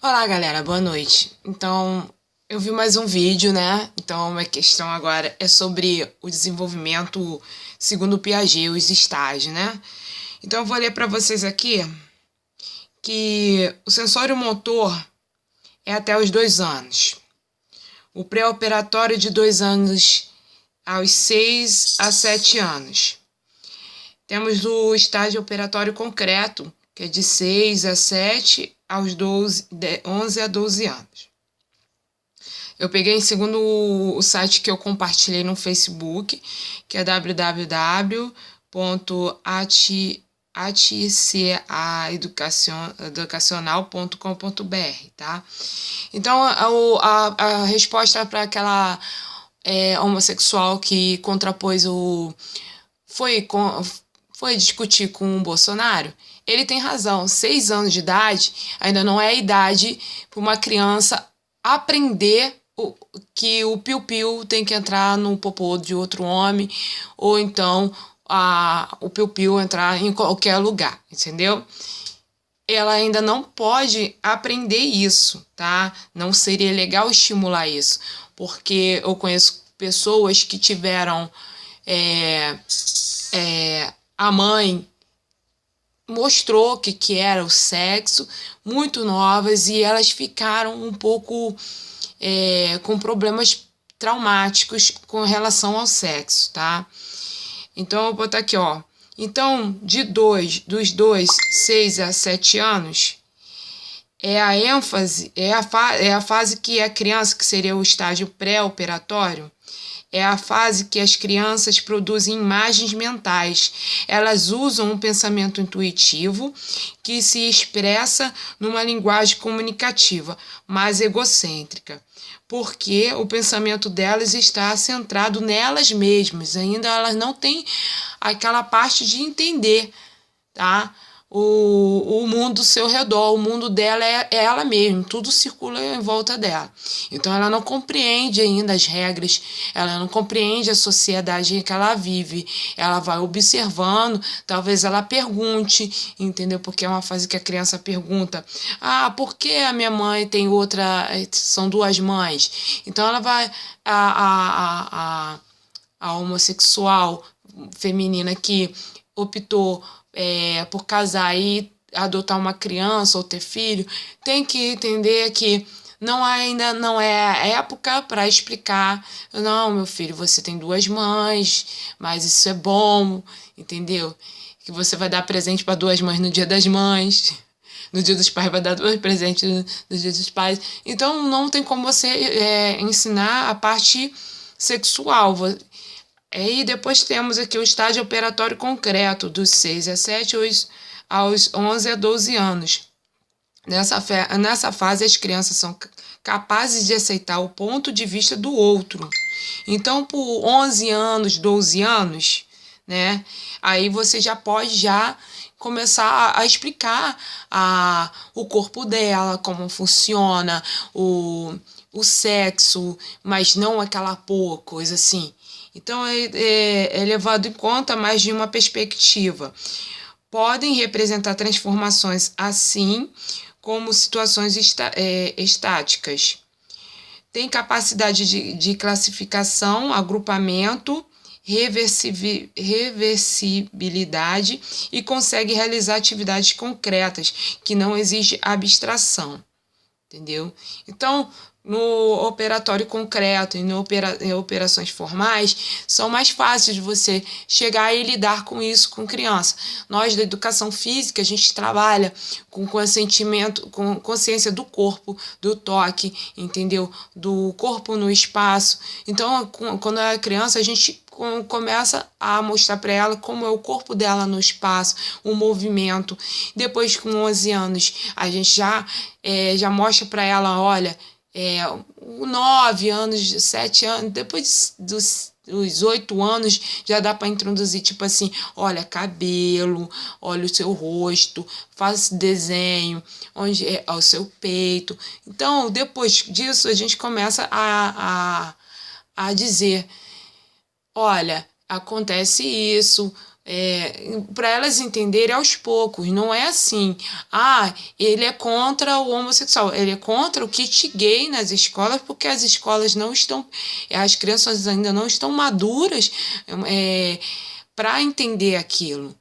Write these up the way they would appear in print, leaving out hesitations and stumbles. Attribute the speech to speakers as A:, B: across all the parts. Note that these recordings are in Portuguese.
A: Olá, galera, boa noite. Então, eu vi mais um vídeo, né? Então, a minha questão agora é sobre o desenvolvimento segundo Piaget, os estágios, né? Então, eu vou ler para vocês aqui que o sensório motor é até os 2 anos. O pré-operatório de 2 anos aos 6 a 7 anos. Temos o estágio operatório concreto, que é de 6 a 7 aos 11 a 12 anos. Eu peguei segundo o site que eu compartilhei no Facebook, que é www.aticeaeducacional.com.br, tá? Então, a resposta para aquela homossexual que contrapôs foi discutir com o Bolsonaro, ele tem razão. 6 anos de idade ainda não é a idade para uma criança aprender que o piu-piu tem que entrar no popô de outro homem, ou então o piu-piu entrar em qualquer lugar, entendeu? Ela ainda não pode aprender isso, tá? Não seria legal estimular isso, porque eu conheço pessoas que tiveram a mãe mostrou que era o sexo muito novas e elas ficaram um pouco com problemas traumáticos com relação ao sexo, tá? Então, eu vou botar aqui, ó. Então, dos 2, 6 a 7 anos, é a fase que a criança, que seria o estágio pré-operatório, é a fase que as crianças produzem imagens mentais. Elas usam um pensamento intuitivo que se expressa numa linguagem comunicativa, mais egocêntrica, porque o pensamento delas está centrado nelas mesmas. Ainda elas não têm aquela parte de entender, tá? O mundo do seu redor, o mundo dela é ela mesma, tudo circula em volta dela. Então ela não compreende ainda as regras, ela não compreende a sociedade em que ela vive, ela vai observando, talvez ela pergunte, entendeu? Porque é uma fase que a criança pergunta: por que a minha mãe tem outra, são duas mães? Então ela vai, a homossexual feminina que optou por casar e adotar uma criança ou ter filho, tem que entender que ainda não é a época para explicar: não, meu filho, você tem 2 mães, mas isso é bom, entendeu? Que você vai dar presente para 2 mães no Dia das Mães, no Dia dos Pais vai dar 2 presentes no Dia dos Pais. Então não tem como você ensinar a parte sexual. E depois temos aqui o estágio operatório concreto, dos 6 a 7 aos 11 a 12 anos. Nessa fase, as crianças são capazes de aceitar o ponto de vista do outro. Então, por 11 anos, 12 anos, né, aí você já pode começar a explicar o corpo dela, como funciona, o sexo, mas não aquela coisa assim. Então, é levado em conta mais de uma perspectiva. Podem representar transformações assim como situações estáticas. Tem capacidade de classificação, agrupamento, reversibilidade e consegue realizar atividades concretas que não exigem abstração. Entendeu? Então, no operatório concreto e em operações formais, são mais fáceis de você chegar e lidar com isso com criança. Nós, da educação física, a gente trabalha com consentimento, com consciência do corpo, do toque, entendeu? Do corpo no espaço. Então, quando é criança, a gente começa a mostrar para ela como é o corpo dela no espaço, o movimento. Depois, com 11 anos, a gente já mostra para ela: olha, 9 anos, 7 anos, depois dos 8 anos, já dá para introduzir, tipo assim: olha, cabelo, olha o seu rosto, faz esse desenho, onde é o seu peito. Então, depois disso, a gente começa a dizer: olha, acontece isso, para elas entenderem aos poucos. Não é assim, ele é contra o homossexual, ele é contra o kit gay nas escolas, porque as escolas não estão, as crianças ainda não estão maduras para entender aquilo.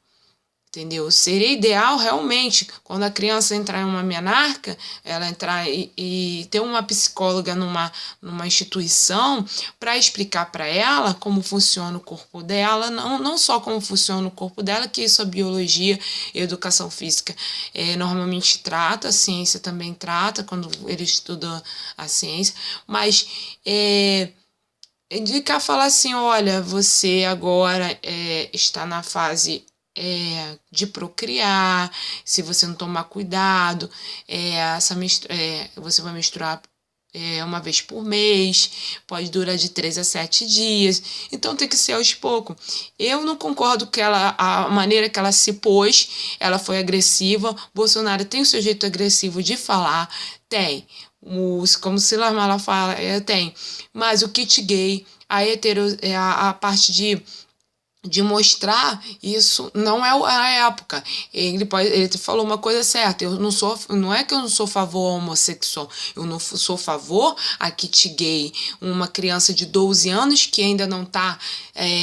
A: Entendeu? Seria ideal realmente, quando a criança entrar em uma menarca, ela entrar e ter uma psicóloga numa instituição para explicar para ela como funciona o corpo dela, não só como funciona o corpo dela, que isso a biologia e a educação física normalmente trata, a ciência também trata, quando ele estuda a ciência, mas indicar, falar assim, olha, você agora está na fase de procriar, se você não tomar cuidado, você vai menstruar uma vez por mês, pode durar de 3 a 7 dias, então tem que ser aos poucos. Eu não concordo que a maneira que ela se pôs, ela foi agressiva. Bolsonaro tem o seu jeito agressivo de falar, tem, como Silamala fala, tem, mas o kit gay, a parte de mostrar isso não é a época. Ele falou uma coisa certa, não é que eu não sou a favor ao homossexual, eu não sou a favor a kit gay, uma criança de 12 anos que ainda não está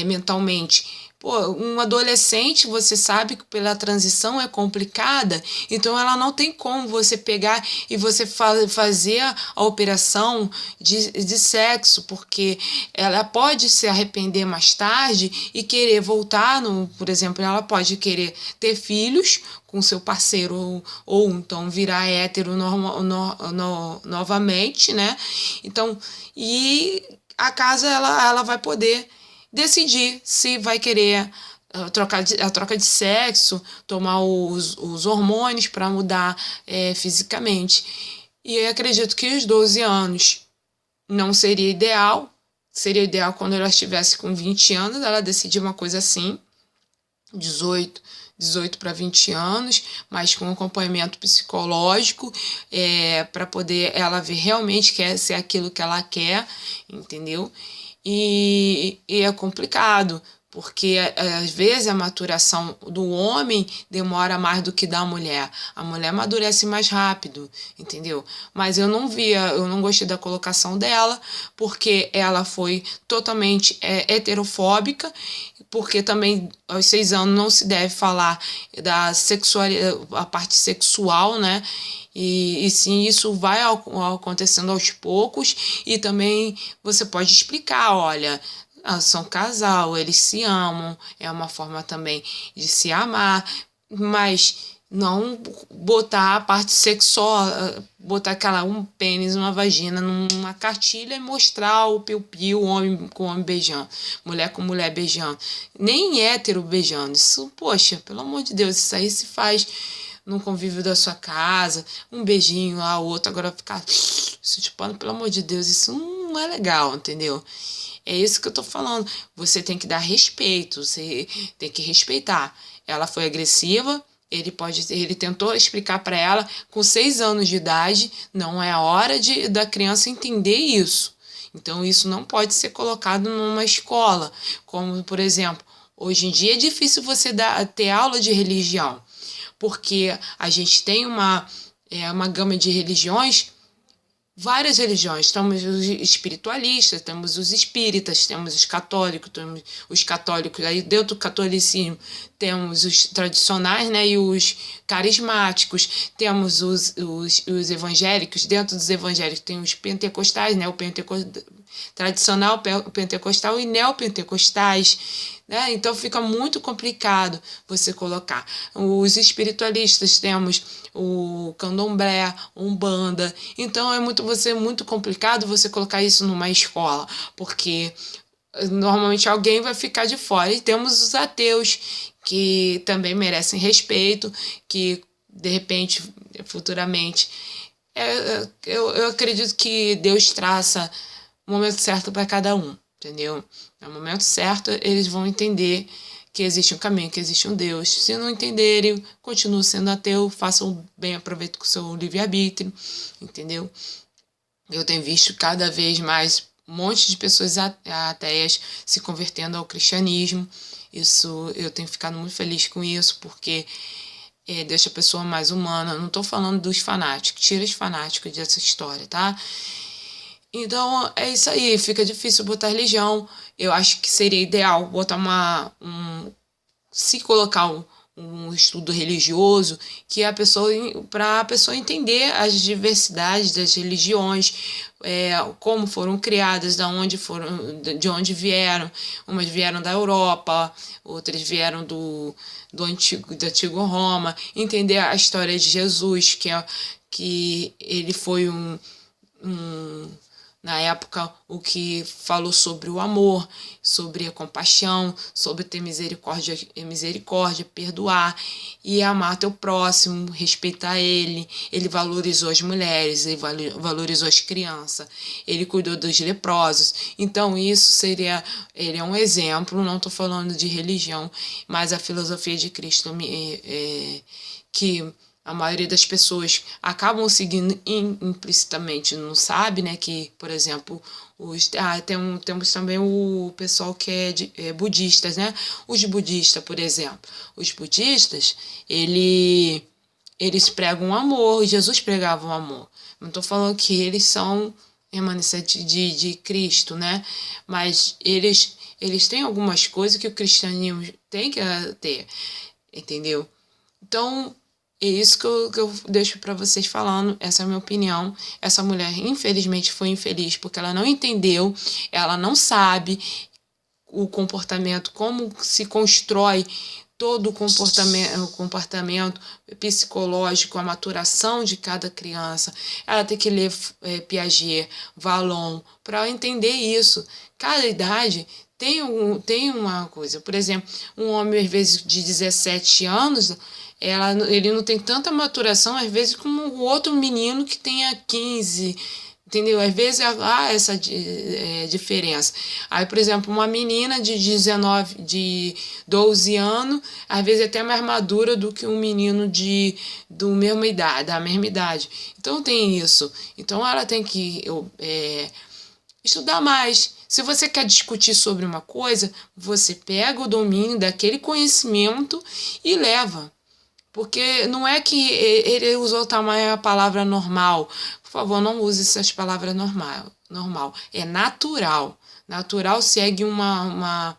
A: mentalmente. Um adolescente, você sabe que pela transição é complicada, então ela não tem como você pegar e você fazer a operação de sexo, porque ela pode se arrepender mais tarde e querer voltar, por exemplo, ela pode querer ter filhos com seu parceiro ou então virar hétero novamente, né? Então, e a casa ela vai poder decidir se vai querer a troca de sexo, tomar os hormônios para mudar fisicamente. E eu acredito que os 12 anos não seria ideal. Seria ideal quando ela estivesse com 20 anos, ela decidir uma coisa assim, 18 para 20 anos, mas com acompanhamento psicológico, para poder ela ver realmente que é aquilo que ela quer, entendeu? E é complicado, porque às vezes a maturação do homem demora mais do que da mulher. A mulher amadurece mais rápido, entendeu? Mas eu não gostei da colocação dela, porque ela foi totalmente heterofóbica, porque também aos 6 anos não se deve falar da sexualidade, a parte sexual, né? E sim, isso vai acontecendo aos poucos, e também você pode explicar, olha, são casal, eles se amam, é uma forma também de se amar, mas não botar a parte sexual, botar um pênis, uma vagina numa cartilha e mostrar o piu-piu, homem com homem beijando, mulher com mulher beijando, nem hétero beijando. Isso, poxa, pelo amor de Deus, isso aí se faz no convívio da sua casa, um beijinho lá, o outro, agora ficar se chupando, pelo amor de Deus, isso não é legal, entendeu? É isso que eu tô falando. Você tem que dar respeito, você tem que respeitar. Ela foi agressiva, ele tentou explicar para ela, com 6 anos de idade, não é a hora da criança entender isso. Então, isso não pode ser colocado numa escola, como, por exemplo, hoje em dia é difícil você ter aula de religião, porque a gente tem uma gama de religiões, várias religiões. Temos os espiritualistas, temos os espíritas, temos os católicos, aí dentro do catolicismo temos os tradicionais, né, e os carismáticos, temos os evangélicos, dentro dos evangélicos tem os pentecostais, né, o tradicional pentecostal e neopentecostais, né? Então fica muito complicado você colocar. Os espiritualistas temos o candomblé, umbanda, então é muito complicado você colocar isso numa escola, porque normalmente alguém vai ficar de fora. E temos os ateus, que também merecem respeito, que de repente, futuramente, eu acredito que Deus traça o momento certo para cada um, entendeu? No momento certo, eles vão entender que existe um caminho, que existe um Deus. Se não entenderem, continuem sendo ateu, façam bem, aproveitem com o seu livre-arbítrio, entendeu? Eu tenho visto cada vez mais um monte de pessoas ateias se convertendo ao cristianismo. Isso, eu tenho ficado muito feliz com isso, porque deixa a pessoa mais humana. Não estou falando dos fanáticos, tira os fanáticos dessa história, tá? Então, é isso aí, fica difícil botar religião. Eu acho que seria ideal botar se colocar um estudo religioso que para a pessoa entender as diversidades das religiões, como foram criadas, de onde vieram. Umas vieram da Europa, outras vieram da antigo Roma. Entender a história de Jesus, que ele foi na época, o que falou sobre o amor, sobre a compaixão, sobre ter misericórdia, perdoar e amar teu próximo, respeitar ele. Ele valorizou as mulheres, ele valorizou as crianças, ele cuidou dos leprosos. Então, ele é um exemplo. Não estou falando de religião, mas a filosofia de Cristo que a maioria das pessoas acabam seguindo implicitamente, não sabe, né? Que, por exemplo, temos também o pessoal que é budistas, né? Os budistas, por exemplo. Os budistas, eles pregam amor, Jesus pregava o amor. Não estou falando que eles são remanescentes de Cristo, né? Mas eles têm algumas coisas que o cristianismo tem que ter, entendeu? Então, é isso que eu deixo para vocês falando. Essa é a minha opinião. Essa mulher, infelizmente, foi infeliz porque ela não entendeu, ela não sabe o comportamento, como se constrói todo o comportamento psicológico, a maturação de cada criança. Ela tem que ler Piaget, Vallon, para entender isso. Cada idade tem uma coisa. Por exemplo, um homem, às vezes, de 17 anos... ele não tem tanta maturação, às vezes, como o outro menino que tenha 15, entendeu? Às vezes há essa diferença. Aí, por exemplo, uma menina de 12 anos, às vezes é até mais madura do que um menino da mesma idade. Então, tem isso. Então, ela tem que estudar mais. Se você quer discutir sobre uma coisa, você pega o domínio daquele conhecimento e leva. Porque não é que ele usou também a palavra normal. Por favor, não use essas palavras normal. É natural. Natural segue uma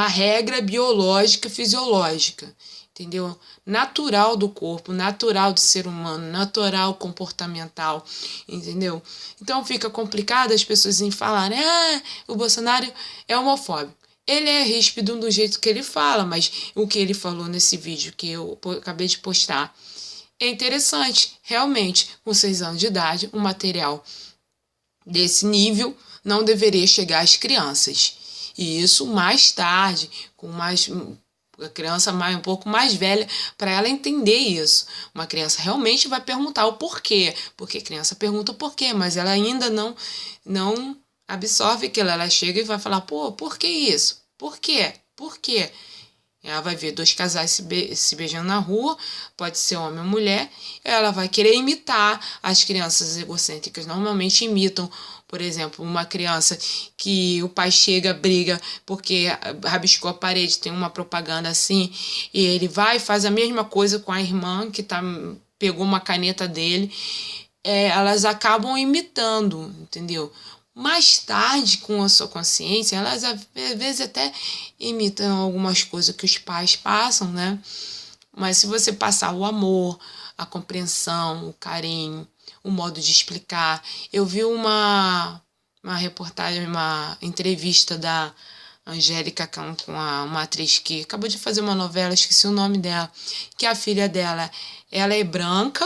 A: regra biológica, fisiológica. Entendeu? Natural do corpo, natural do ser humano, natural comportamental. Entendeu? Então fica complicado as pessoas em falarem: o Bolsonaro é homofóbico. Ele é ríspido do jeito que ele fala, mas o que ele falou nesse vídeo que eu acabei de postar é interessante. Realmente, com 6 anos de idade, um material desse nível não deveria chegar às crianças. E isso mais tarde, a criança um pouco mais velha, para ela entender isso. Uma criança realmente vai perguntar o porquê. Porque a criança pergunta o porquê, mas ela ainda não absorve aquilo. Ela chega e vai falar: pô, por que isso? Por quê? Por quê? Ela vai ver 2 casais se beijando na rua, pode ser homem ou mulher, ela vai querer imitar. As crianças egocêntricas normalmente imitam, por exemplo, uma criança que o pai chega, briga porque rabiscou a parede, tem uma propaganda assim, e ele vai e faz a mesma coisa com a irmã que pegou uma caneta dele. Elas acabam imitando, entendeu? Mais tarde, com a sua consciência, elas às vezes até imitam algumas coisas que os pais passam, né? Mas se você passar o amor, a compreensão, o carinho, o modo de explicar... Eu vi uma reportagem, uma entrevista da Angélica com uma atriz que acabou de fazer uma novela, esqueci o nome dela, que a filha dela, ela é branca,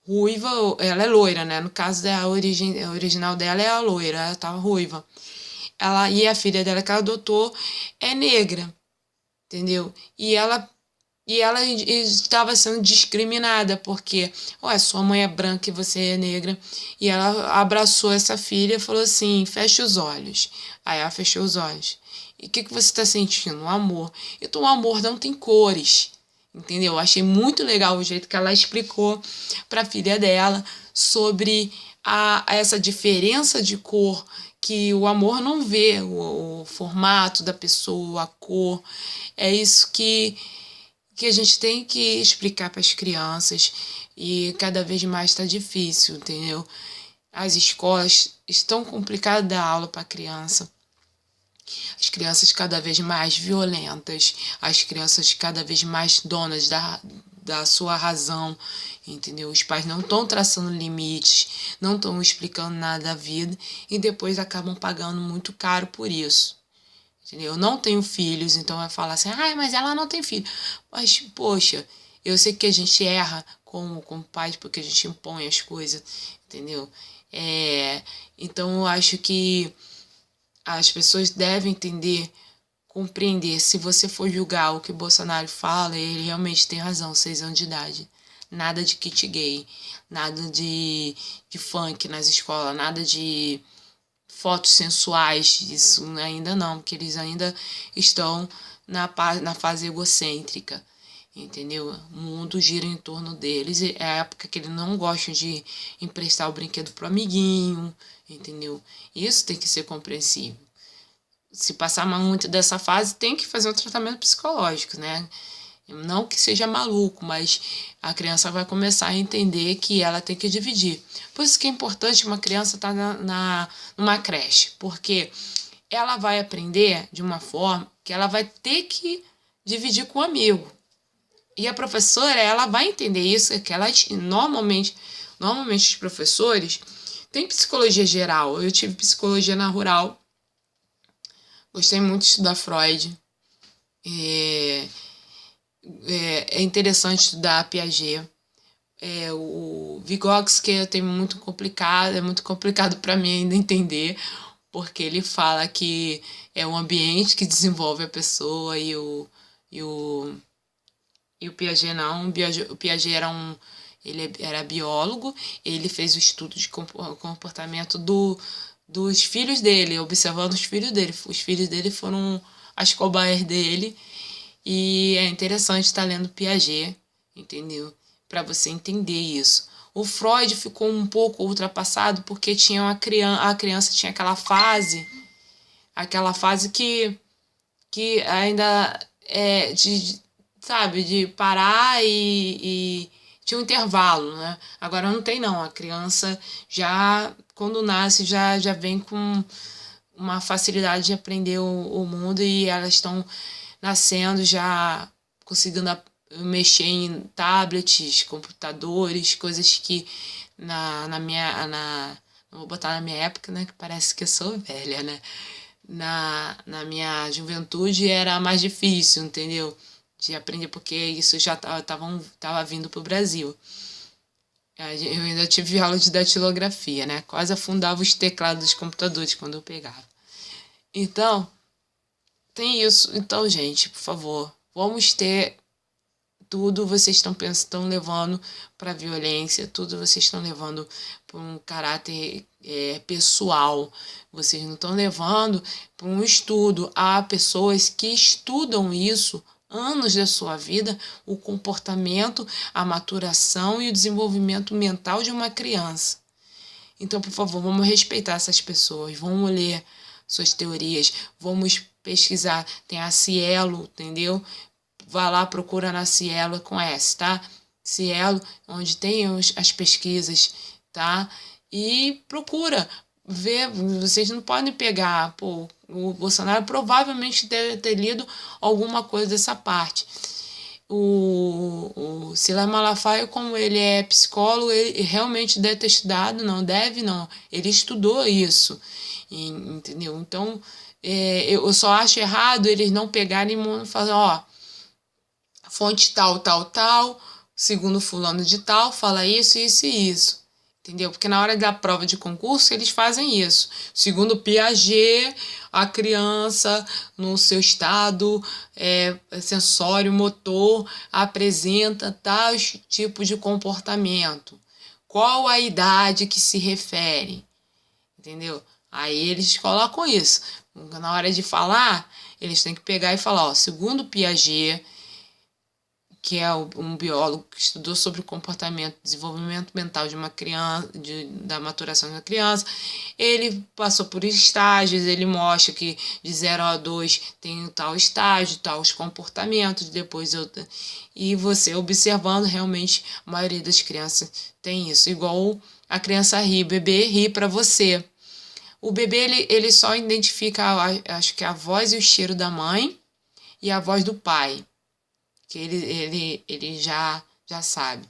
A: ruiva, ela é loira, né? No caso, a original dela é a loira, ela tá ruiva. E a filha dela que ela adotou é negra, entendeu? E ela estava sendo discriminada porque, sua mãe é branca e você é negra. E ela abraçou essa filha e falou assim: fecha os olhos. Aí ela fechou os olhos. E o que você está sentindo? O amor. Então o amor não tem cores. Entendeu? Eu achei muito legal o jeito que ela explicou para a filha dela sobre essa diferença de cor que o amor não vê o formato da pessoa, a cor. É isso que a gente tem que explicar para as crianças, e cada vez mais está difícil, entendeu? As escolas estão complicadas dar aula para a criança. As crianças cada vez mais violentas, as crianças cada vez mais donas da sua razão, entendeu? Os pais não estão traçando limites, não estão explicando nada da vida e depois acabam pagando muito caro por isso. Entendeu? Eu não tenho filhos, então vai falar assim, mas ela não tem filho. Mas, poxa, eu sei que a gente erra como pais porque a gente impõe as coisas, entendeu? Então eu acho que as pessoas devem entender, compreender. Se você for julgar o que o Bolsonaro fala, ele realmente tem razão, 6 anos de idade. Nada de kit gay, nada de funk nas escolas, nada de fotos sensuais, isso ainda não, porque eles ainda estão na fase egocêntrica, entendeu? O mundo gira em torno deles, é a época que eles não gostam de emprestar o brinquedo pro amiguinho, entendeu? Isso tem que ser compreensível. Se passar muito dessa fase, tem que fazer um tratamento psicológico, né? Não que seja maluco, mas a criança vai começar a entender que ela tem que dividir. Por isso que é importante uma criança estar numa creche, porque ela vai aprender de uma forma que ela vai ter que dividir com o amigo. E a professora, ela vai entender isso, que ela normalmente os professores têm psicologia geral. Eu tive psicologia na rural, gostei muito de estudar Freud. É interessante estudar Piaget. O Vygotsky é muito complicado para mim ainda entender, porque ele fala que é o ambiente que desenvolve a pessoa e o Piaget não. O Piaget ele era biólogo, ele fez o estudo de comportamento dos filhos dele, observando os filhos dele. Os filhos dele foram as cobaias dele. E é interessante estar lendo Piaget, entendeu? Para você entender isso. O Freud ficou um pouco ultrapassado porque tinha a criança tinha aquela fase que ainda é de parar e tinha um intervalo, né? Agora não tem não, a criança já, quando nasce, já vem com uma facilidade de aprender o mundo, e elas estão nascendo já conseguindo mexer em tablets, computadores, coisas que não vou botar na minha época, né, que parece que eu sou velha, né? Na minha juventude era mais difícil, entendeu? De aprender, porque isso já tava vindo pro Brasil. Eu ainda tive aula de datilografia, né? Quase afundava os teclados dos computadores quando eu pegava. Então, tem isso. Então, gente, por favor, vamos ter tudo vocês estão levando para violência, tudo vocês estão levando para um caráter pessoal. Vocês não estão levando para um estudo. Há pessoas que estudam isso anos da sua vida, o comportamento, a maturação e o desenvolvimento mental de uma criança. Então, por favor, vamos respeitar essas pessoas, vamos ler suas teorias, vamos pesquisar. Tem a Cielo, entendeu? Vai lá, procura na Cielo com S, tá? Cielo, onde tem as pesquisas, tá? E procura ver, vocês não podem pegar, o Bolsonaro provavelmente deve ter lido alguma coisa dessa parte. O Silas Malafaia, como ele é psicólogo, ele realmente deve ter estudado, não, ele estudou isso, entendeu? Então, eu só acho errado eles não pegarem e falar, fonte tal, segundo fulano de tal, fala isso, isso e isso. Entendeu? Porque na hora da prova de concurso, eles fazem isso. Segundo Piaget, a criança, no seu estado sensório, motor, apresenta tal tipo de comportamento. Qual a idade que se refere? Entendeu? Aí eles colocam isso. Na hora de falar, eles têm que pegar e falar, segundo Piaget, que é um biólogo que estudou sobre o comportamento, desenvolvimento mental de uma criança, da maturação de uma criança. Ele passou por estágios, ele mostra que de 0 a 2 tem tal estágio, tal os comportamentos, depois e você observando, realmente a maioria das crianças tem isso, igual a criança ri, o bebê ri para você. O bebê ele só identifica, acho que a voz e o cheiro da mãe e a voz do pai, que ele já sabe.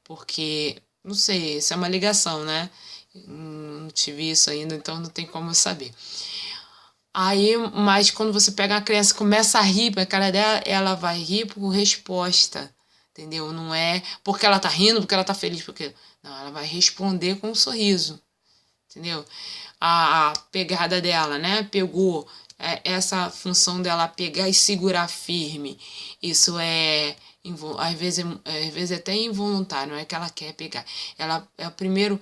A: Porque, não sei, isso é uma ligação, né? Não tive isso ainda, então não tem como eu saber. Aí, mas quando você pega a criança e começa a rir, a cara dela, ela vai rir por resposta, entendeu? Não é porque ela tá rindo, porque ela tá feliz, porque... Não, ela vai responder com um sorriso, entendeu? A pegada dela, né? Pegou, essa função dela pegar e segurar firme, isso às vezes é até involuntário, não é que ela quer pegar. Ela é o primeiro,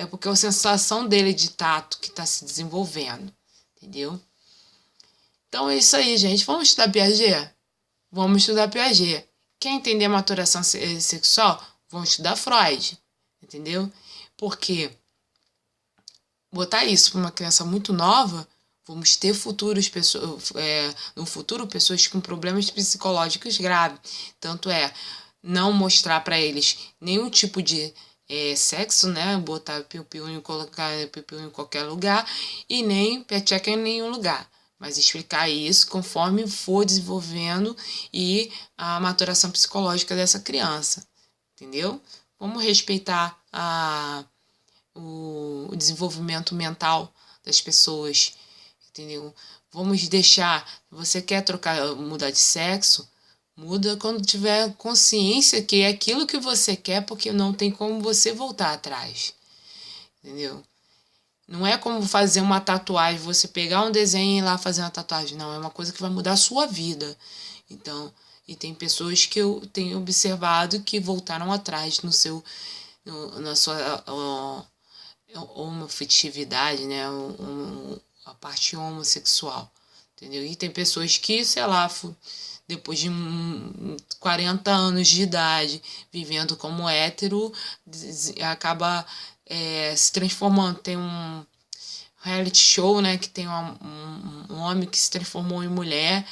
A: porque é a sensação dele de tato que está se desenvolvendo, entendeu? Então é isso aí, gente. Vamos estudar Piaget? Vamos estudar Piaget. Quer entender maturação sexual? Vamos estudar Freud, entendeu? Porque botar isso para uma criança muito nova, vamos ter no futuro pessoas com problemas psicológicos graves. Tanto não mostrar para eles nenhum tipo de sexo, né? Botar piu-piu colocar piu-piu em qualquer lugar e nem peteca em nenhum lugar. Mas explicar isso conforme for desenvolvendo e a maturação psicológica dessa criança, entendeu? Vamos respeitar o desenvolvimento mental das pessoas, entendeu? Vamos deixar, você quer mudar de sexo, muda quando tiver consciência que é aquilo que você quer, porque não tem como você voltar atrás, entendeu? Não é como fazer uma tatuagem, você pegar um desenho e ir lá fazer uma tatuagem. Não, é uma coisa que vai mudar a sua vida. Então, e tem pessoas que eu tenho observado que voltaram atrás na sua homoafetividade, né? A parte homossexual, entendeu? E tem pessoas que, sei lá, depois de 40 anos de idade, vivendo como hétero, acaba se transformando. Tem um reality show, né, que tem um homem que se transformou em mulher,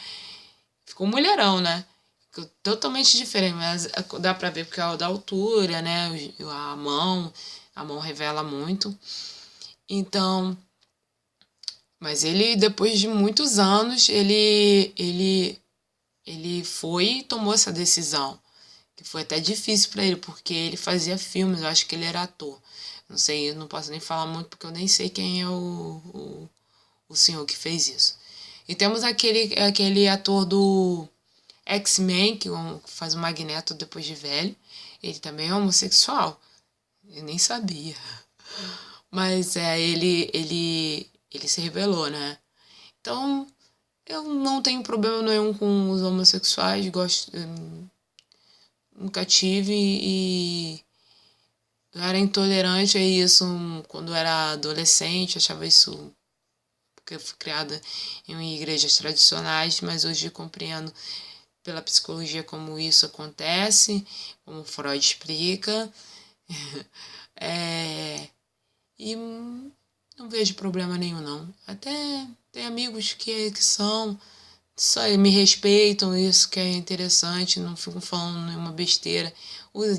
A: ficou mulherão, né? Ficou totalmente diferente, mas dá pra ver porque é da altura, né? A mão revela muito. Então, mas ele, depois de muitos anos, ele foi e tomou essa decisão, que foi até difícil para ele, porque ele fazia filmes, eu acho que ele era ator. Não sei, eu não posso nem falar muito, porque eu nem sei quem é o senhor que fez isso. E temos aquele ator do X-Men, que faz o Magneto depois de velho. Ele também é homossexual. Eu nem sabia. Mas ele se revelou, né? Então, eu não tenho problema nenhum com os homossexuais. Nunca tive e eu era intolerante a isso quando eu era adolescente. Achava isso porque eu fui criada em igrejas tradicionais, mas hoje compreendo pela psicologia como isso acontece, como Freud explica. E não vejo problema nenhum, não. Até tem amigos que só me respeitam, isso que é interessante, não ficam falando nenhuma besteira.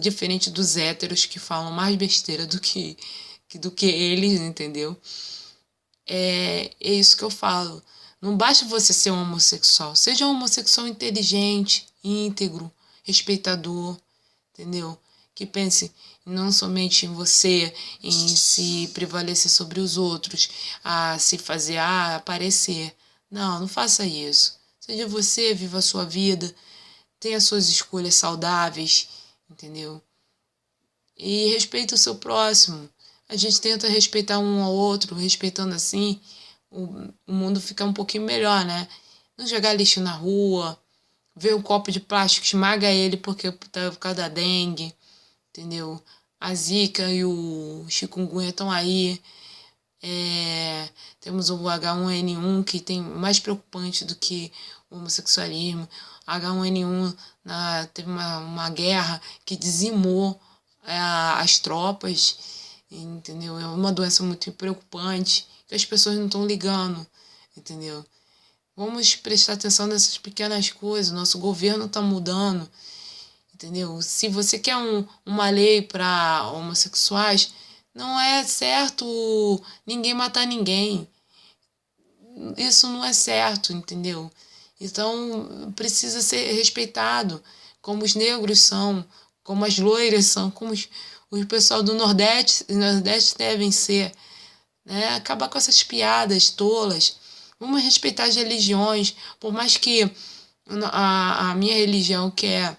A: Diferente dos héteros que falam mais besteira do que eles, entendeu? É isso que eu falo. Não basta você ser um homossexual. Seja um homossexual inteligente, íntegro, respeitador, entendeu? Que pense não somente em você, em se prevalecer sobre os outros, a se fazer aparecer. Não faça isso. Seja você, viva a sua vida, tenha suas escolhas saudáveis, entendeu? E respeita o seu próximo. A gente tenta respeitar um ao outro, respeitando assim, o mundo fica um pouquinho melhor, né? Não jogar lixo na rua, ver um copo de plástico, esmaga ele porque tá por causa da dengue, entendeu? A zika e o chikungunya estão aí. Temos o H1N1, que tem mais preocupante do que o homossexualismo. H1N1, teve uma guerra que dizimou as tropas, entendeu? É uma doença muito preocupante, que as pessoas não estão ligando, entendeu? Vamos prestar atenção nessas pequenas coisas, nosso governo está mudando, entendeu? Se você quer uma lei para homossexuais, não é certo ninguém matar ninguém. Isso não é certo, entendeu? Então, precisa ser respeitado, como os negros são, como as loiras são, como o pessoal do Nordeste devem ser, né? Acabar com essas piadas tolas. Vamos respeitar as religiões, por mais que a minha religião, que é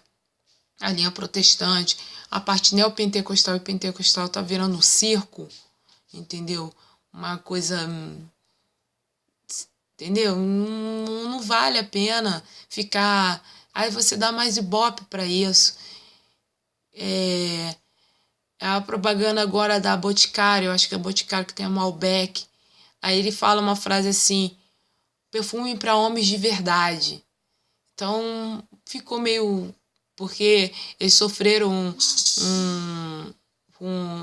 A: a linha protestante, a parte neopentecostal e pentecostal tá virando um circo, entendeu? Uma coisa, entendeu? Não vale a pena ficar. Aí você dá mais ibope para isso. A propaganda agora da Boticário, eu acho que é a Boticário que tem a Malbec. Aí ele fala uma frase assim: perfume para homens de verdade. Então ficou meio. Porque eles sofreram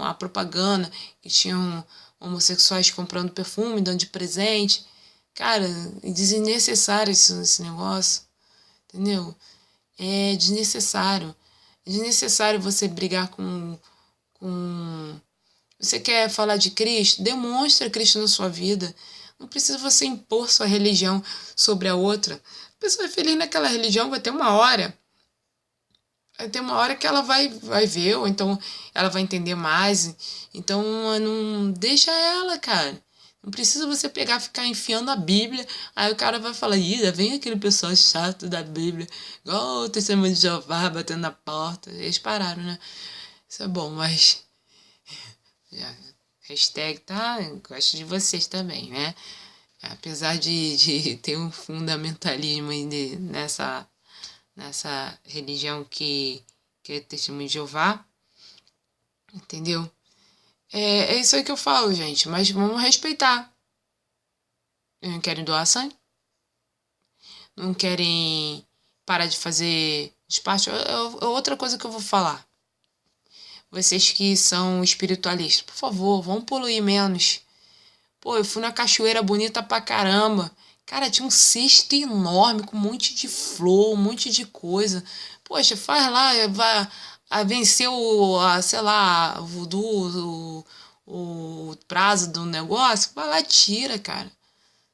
A: a propaganda que tinham homossexuais comprando perfume, dando de presente. Cara, é desnecessário esse negócio, entendeu? É desnecessário. É desnecessário você brigar com. Você quer falar de Cristo? Demonstra Cristo na sua vida. Não precisa você impor sua religião sobre a outra. A pessoa é feliz naquela religião, vai ter uma hora. Vai ter uma hora que ela vai ver, ou então ela vai entender mais. Então, não deixa ela, cara. Não precisa você pegar e ficar enfiando a Bíblia. Aí o cara vai falar: ih, vem aquele pessoal chato da Bíblia, igual o Testemunho de Jeová batendo na porta. Eles pararam, né? Isso é bom, mas. Hashtag, tá? Eu gosto de vocês também, né? Apesar de ter um fundamentalismo nessa religião que é Testemunho de Jeová, entendeu? É isso aí que eu falo, gente, mas vamos respeitar. Não querem doar sangue? Não querem parar de fazer despacho? Outra coisa que eu vou falar. Vocês que são espiritualistas, por favor, vão poluir menos. Pô, eu fui na cachoeira bonita pra caramba. Cara, tinha um cesto enorme com um monte de flor, um monte de coisa. Poxa, faz lá, vai vencer sei lá, o voodoo, o prazo do negócio. Vai lá e tira, cara.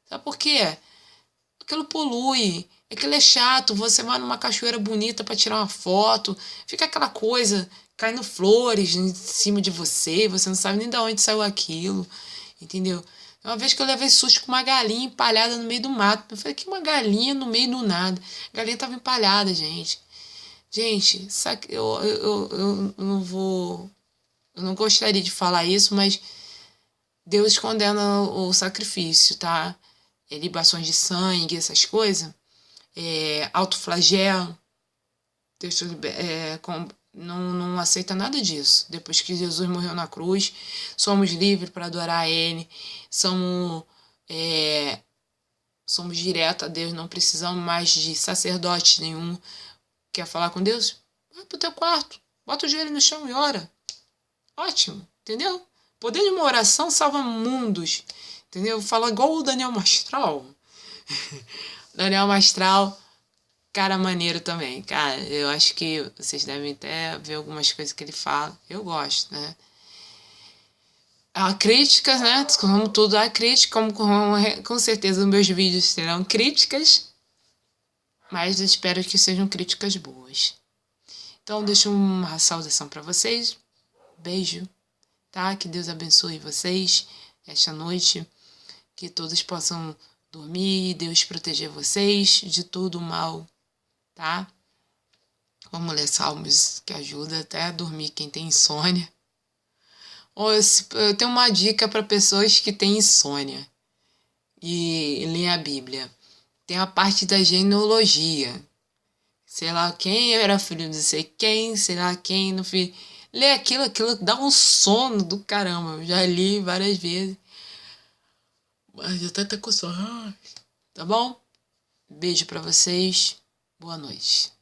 A: Sabe por quê? Aquilo polui. Aquilo é chato. Você vai numa cachoeira bonita pra tirar uma foto. Fica aquela coisa caindo flores em cima de você. Você não sabe nem de onde saiu aquilo. Entendeu? Uma vez que eu levei susto com uma galinha empalhada no meio do mato. Eu falei, que uma galinha no meio do nada? A galinha tava empalhada, gente. Gente, eu não vou. Eu não gostaria de falar isso, mas Deus condena o sacrifício, tá? Libações de sangue, essas coisas. Autoflagelo. Deus não aceita nada disso. Depois que Jesus morreu na cruz, somos livres para adorar Ele, somos direto a Deus, não precisamos mais de sacerdote nenhum. Quer falar com Deus? Vai pro teu quarto, bota o joelho no chão e ora. Ótimo, entendeu? O poder de uma oração salva mundos, entendeu? Fala igual o Daniel Mastral. Daniel Mastral, cara maneiro também. Cara, eu acho que vocês devem até ver algumas coisas que ele fala. Eu gosto, né? Há críticas, né? Como tudo há crítica, com certeza os meus vídeos terão críticas, mas eu espero que sejam críticas boas. Então, deixo uma saudação para vocês. Beijo, tá? Que Deus abençoe vocês esta noite. Que todos possam dormir e Deus proteger vocês de todo o mal, tá? Vamos ler salmos que ajuda até a dormir quem tem insônia. Eu tenho uma dica para pessoas que têm insônia e leem a Bíblia. Tem a parte da genealogia. Sei lá quem era filho de sei quem, sei lá quem no filho. Lê aquilo dá um sono do caramba. Eu já li várias vezes. Mas eu até com sono. Tá bom? Beijo para vocês. Boa noite.